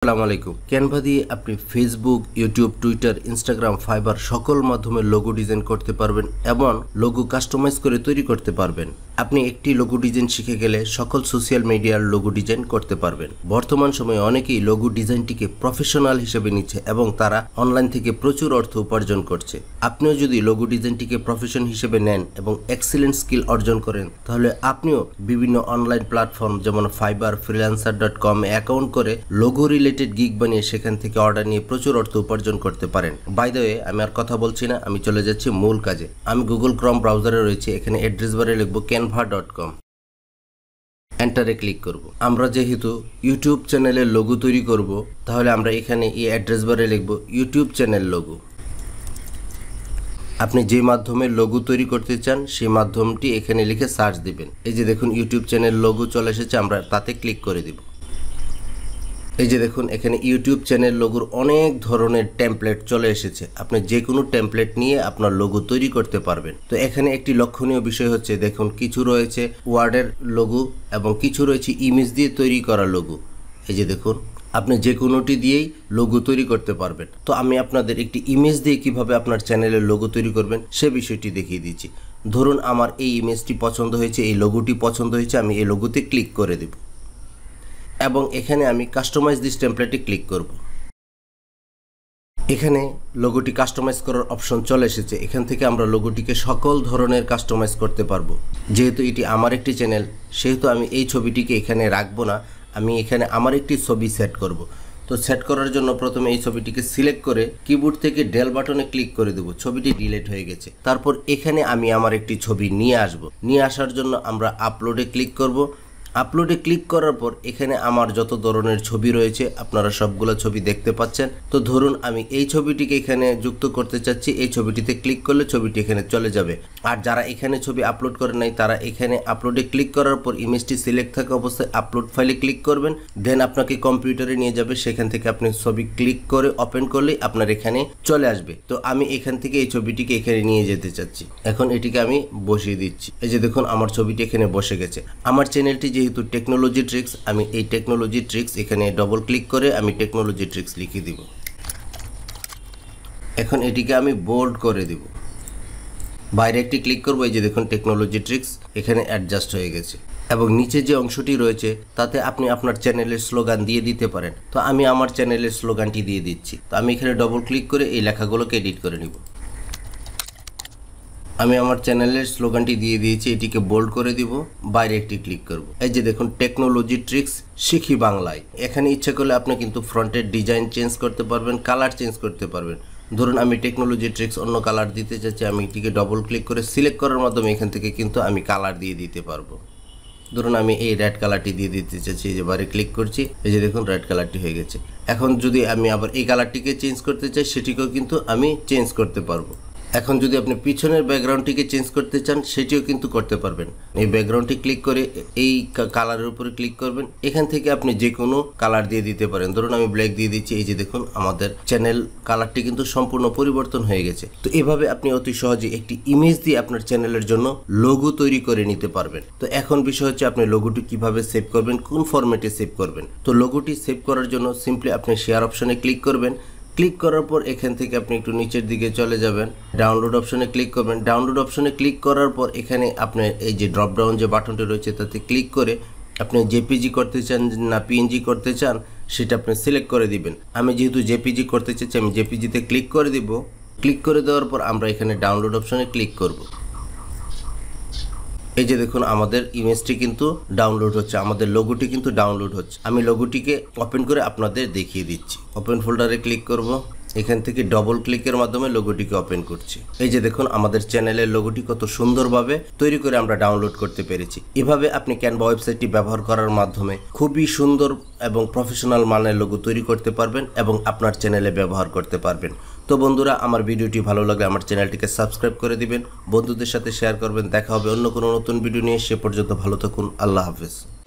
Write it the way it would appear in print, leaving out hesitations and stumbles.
আসসালামু আলাইকুম। ক্যানভা দিয়ে আপনি Facebook, YouTube, Twitter, Instagram, fibre সকল মাধ্যমে লোগো ডিজাইন করতে পারবেন এবং লোগো কাস্টমাইজ করে তৈরি করতে পারবেন। আপনি একটি লোগো ডিজাইন শিখে গেলে সকল সোশ্যাল মিডিয়ার লোগো ডিজাইন করতে পারবেন। বর্তমান সময়ে অনেকেই লোগো ডিজাইনটিকে প্রফেশনাল হিসেবে নিচ্ছে এবং তারা অনলাইন থেকে প্রচুর অর্থ উপার্জন করছে। আপনিও যদি লোগো ডিজাইনটিকে প্রফেশন হিসেবে নেন এবং এক্সিলেন্ট স্কিল অর্জন করেন, তাহলে আপনিও বিভিন্ন অনলাইন প্ল্যাটফর্ম যেমন ফাইবার, freelancer.com অ্যাকাউন্ট করে লোগো রিলেটেড গিগ বানিয়ে সেখান থেকে অর্ডার নিয়ে প্রচুর অর্থ উপার্জন করতে পারেন। বাই দ্য ওয়ে, আমি আর কথা বলছি না, আমি চলে যাচ্ছি মূল কাজে। আমি গুগল ক্রোম ব্রাউজারে রয়েছে, এখানে অ্যাড্রেস বারে লিখব canva.com, এন্টারে ক্লিক করব। আমরা যেহেতু ইউটিউব চ্যানেলের লোগো তৈরি করব, তাহলে আমরা এখানে এই অ্যাড্রেস বারে লিখব ইউটিউব চ্যানেল লোগো। আপনি যে মাধ্যমে লোগো তৈরি করতে চান সেই মাধ্যমটি এখানে লিখে সার্চ দিবেন। এই যে দেখুন ইউটিউব চ্যানেল লোগো চলে এসেছে, আমরা তাতে ক্লিক করে দিব। এই যে দেখুন এখানে ইউটিউব চ্যানেল লোগোর অনেক ধরনের টেমপ্লেট চলে এসেছে। আপনি যে কোনো টেমপ্লেট নিয়ে আপনার লোগো তৈরি করতে পারবেন। তো এখানে একটি লক্ষণীয় বিষয় হচ্ছে, দেখুন কিছু রয়েছে ওয়ার্ডের লোগো এবং কিছু রয়েছে ইমেজ দিয়ে তৈরি করা লোগো। এই যে দেখুন আপনি যে কোনোটি দিয়েই লোগো তৈরি করতে পারবেন। তো আমি আপনাদের একটি ইমেজ দিয়ে কিভাবে আপনার চ্যানেলের লোগো তৈরি করবেন সে বিষয়টি দেখিয়ে দিচ্ছি। ধরুন আমার এই ইমেজটি পছন্দ হয়েছে, এই লোগোটি পছন্দ হয়েছে, আমি এই লোগোতে ক্লিক করে দেব এবং এখানে আমি কাস্টমাইজ দিস টেমপ্লেটে ক্লিক করব। এখানে লোগোটি কাস্টমাইজ করার অপশন চলে এসেছে। এখান থেকে আমরা লোগোটিকে সকল ধরনের কাস্টমাইজ করতে পারবো। যেহেতু এটি আমার একটি চ্যানেল, সেহেতু আমি এই ছবিটিকে এখানে রাখবো না, আমি এখানে আমার একটি ছবি সেট করব। তো সেট করার জন্য প্রথমে এই ছবিটিকে সিলেক্ট করে কিবোর্ড থেকে ডেল বাটনে ক্লিক করে দেব। ছবিটি ডিলিট হয়ে গেছে। তারপর এখানে আমি আমার একটি ছবি নিয়ে আসব। নিয়ে আসার জন্য আমরা আপলোডে ক্লিক করব। আপলোডে ক্লিক করার পর এখানে আমার যত ধরনের ছবি রয়েছে আপনারা সবগুলো ছবি দেখতে পাচ্ছেন। তো ধরুন আমি এই ছবিটিকে এখানে যুক্ত করতে চাচ্ছি, এই ছবিটিতে ক্লিক করলে ছবিটি এখানে চলে যাবে। আর যারা এখানে ছবি আপলোড করে নাই তারা এখানে আপলোডে ক্লিক করার পর ইমেজটি সিলেক্ট থাকা অবস্থায় আপলোড ফাইলে ক্লিক করবেন, দেন আপনাকে কম্পিউটারে নিয়ে যাবে। সেখান থেকে আপনি ছবি ক্লিক করে ওপেন করলেই আপনার এখানে চলে আসবে। তো আমি এখান থেকে এই ছবিটিকে এখানে নিয়ে যেতে চাচ্ছি। এখন এটিকে আমি বসিয়ে দিচ্ছি। এই যে দেখুন আমার ছবিটি এখানে বসে গেছে। আমার চ্যানেলটি যেহেতু টেকনোলজি ট্রিক্স, আমি এই টেকনোলজি ট্রিক্স এখানে ডবল ক্লিক করে আমি টেকনোলজি ট্রিক্স লিখে দিব। এখন এটিকে আমি বোল্ড করে দিব। বাইরে একটি ক্লিক করব। এই যে দেখুন টেকনোলজি ট্রিক্স এখানে অ্যাডজাস্ট হয়ে গেছে এবং নিচে যে অংশটি রয়েছে তাতে আপনি আপনার চ্যানেলের স্লোগান দিয়ে দিতে পারেন। তো আমি আমার চ্যানেলের স্লোগানটি দিয়ে দিচ্ছি। তো আমি এখানে ডবল ক্লিক করে এই লেখাগুলোকে এডিট করে নিব। আমি আমার চ্যানেলের স্লোগানটি দিয়ে দিয়েছি, এটিকে বোল্ড করে দিব। বাইরে একটি ক্লিক করব। এই যে দেখুন টেকনোলজি ট্রিক্স শিখি বাংলায়। এখানে ইচ্ছা করলে আপনি কিন্তু ফ্রন্টের ডিজাইন চেঞ্জ করতে পারবেন, কালার চেঞ্জ করতে পারবেন। ধরুন আমি টেকনোলজি ট্রিক্স অন্য কালার দিতে চাচ্ছি, আমি এটিকে ডবল ক্লিক করে সিলেক্ট করার মাধ্যমে এখান থেকে কিন্তু আমি কালার দিয়ে দিতে পারবো। ধরুন আমি এই রেড কালারটি দিয়ে দিতে চাচ্ছি, এই যে বাইরে ক্লিক করছি, এই যে দেখুন রেড কালারটি হয়ে গেছে। এখন যদি আমি আবার এই কালারটিকে চেঞ্জ করতে চাই সেটিকেও কিন্তু আমি চেঞ্জ করতে পারবো। এখন যদি আপনি পিছনের ব্যাকগ্রাউন্ডটিকে চেঞ্জ করতে চান সেটিও কিন্তু করতে পারবেন। এই ব্যাকগ্রাউন্ডটি ক্লিক করে এই কালারের উপরে ক্লিক করবেন। এখান থেকে আপনি যে কোনো কালার দিয়ে দিতে পারেন। ধরুন আমি ব্ল্যাক দিয়ে দিচ্ছি। এই যে দেখুন আমাদের চ্যানেল কালারটি কিন্তু সম্পূর্ণ পরিবর্তন হয়ে গেছে। তো এভাবে আপনি অতি সহজে একটি ইমেজ দিয়ে আপনার চ্যানেলের জন্য লোগো তৈরি করে নিতে পারবেন। তো এখন বিষয় হচ্ছে আপনি লোগোটি কিভাবে সেভ করবেন, কোন ফরম্যাটে সেভ করবেন। তো লোগোটি সেভ করার জন্য সিম্পলি আপনি শেয়ার অপশনে ক্লিক করবেন। ক্লিক করার পর এখান থেকে আপনি একটু নিচের দিকে চলে যাবেন, ডাউনলোড অপশনে ক্লিক করবেন। ডাউনলোড অপশনে ক্লিক করার পর এখানে আপনার এই যে ড্রপ ডাউন যে বাটনটি রয়েছে তাতে ক্লিক করে আপনি জেপিজি করতে চান না পিএনজি করতে চান সেটা আপনি সিলেক্ট করে দিবেন। আমি যেহেতু জেপিজি করতে চাচ্ছি আমি জেপিজিতে ক্লিক করে দিব। ক্লিক করে দেওয়ার পর আমরা এখানে ডাউনলোড অপশনে ক্লিক করব। এই যে দেখুন আমাদের ইমেজটি কিন্তু ডাউনলোড হচ্ছে, আমাদের লোগোটি কিন্তু ডাউনলোড হচ্ছে। আমি লোগোটিকে ওপেন করে আপনাদের দেখিয়ে দিচ্ছি। ওপেন ফোল্ডারে ক্লিক করব। এখান থেকে ডবল ক্লিকের মাধ্যমে লোগোটিকে ওপেন করছি। এই যে দেখুন আমাদের চ্যানেলের লোগোটি কত সুন্দরভাবে তৈরি করে আমরা ডাউনলোড করতে পেরেছি। এভাবে আপনি ক্যানভা ওয়েবসাইটটি ব্যবহার করার মাধ্যমে খুবই সুন্দর এবং প্রফেশনাল মানের লোগো তৈরি করতে পারবেন এবং আপনার চ্যানেলে ব্যবহার করতে পারবেন। তো বন্ধুরা, আমার ভিডিওটি ভালো লাগলে আমার চ্যানেলটিকে সাবস্ক্রাইব করে দিবেন, বন্ধুদের সাথে শেয়ার করবেন। দেখা হবে অন্য কোনো নতুন ভিডিও নিয়ে। সে পর্যন্ত ভালো থাকুন। আল্লাহ হাফেজ।